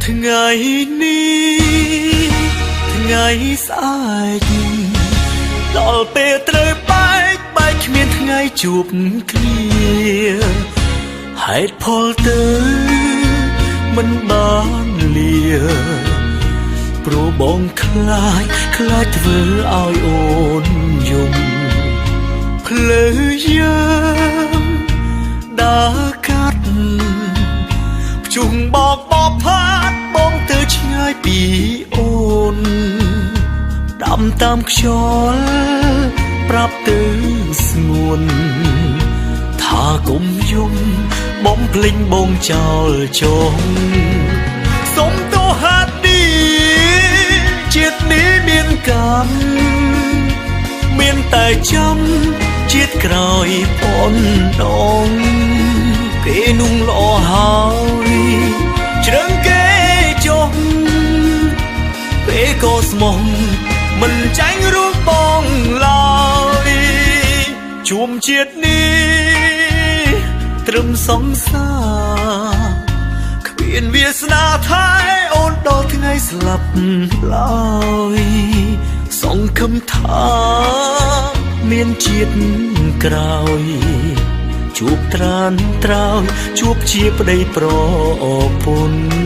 ថ្ងៃនេះថ្ងៃស្អែកដល់ពេលត្រូវបែកគ្មានថ្ងៃជួបគ្នាហេតុផលទៅមិនបានលាព្រោះបងខ្លាចធ្វើឲ្យអូនយំភ្លើយើងដើរកាត់ភ្ជុំបោកបបផាត់បងទៅឆ្ងាយពីអូនដាំតាមខ្យល់ប្រាប់ទៅស្ងួនថាកុំយំបំភ្លេចបងចោលចងសុំទោហាឌីជាតិនេះមានកម្មមានតែចាំជាតិក្រោយប៉ុនដងគេนุ่งល្អហើយជ្រឹងគេចុះពេលក៏ស្មោះមិនចាញ់រូបបងឡើយជួមជាតិនេះត្រឹមសង្សារគ្មានវាសនាថែអូនដល់ថ្ងៃស្លាប់ឡើយសង្ឃឹមថាមានជាតិក្រោយជួបត្រានត្រើយជួបជាប្តីប្រពន្ធ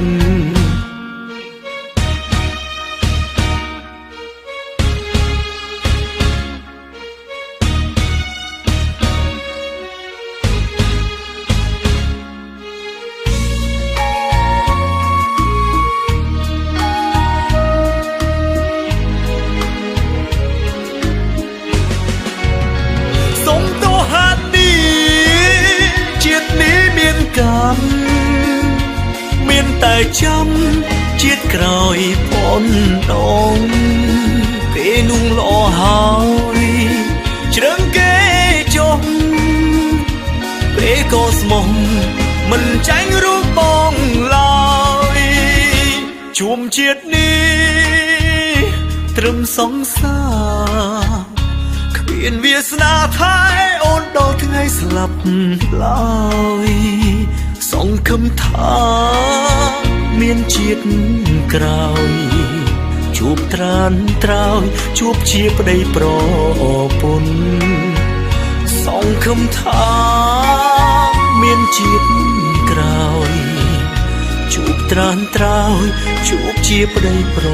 មានតែចាំជាតិក្រោយប៉ុនដងគេนุ่งល្អហើយជ្រឹងគេចុះពេលក៏ស្មោះមិនចាញ់រូបបងឡើយជួមជាតិនេះត្រឹមសង្សារគ្មានវាសនាថែអូនដល់ថ្ងៃស្លាប់ឡើយសង្ឃឹមថាមានជាតិក្រោយជួបត្រានត្រើយជួបជាប្តីប្រពន្ធសង្ឃឹមថាមានជាតិក្រោយជួបត្រានត្រើយជួបជាប្តីប្រ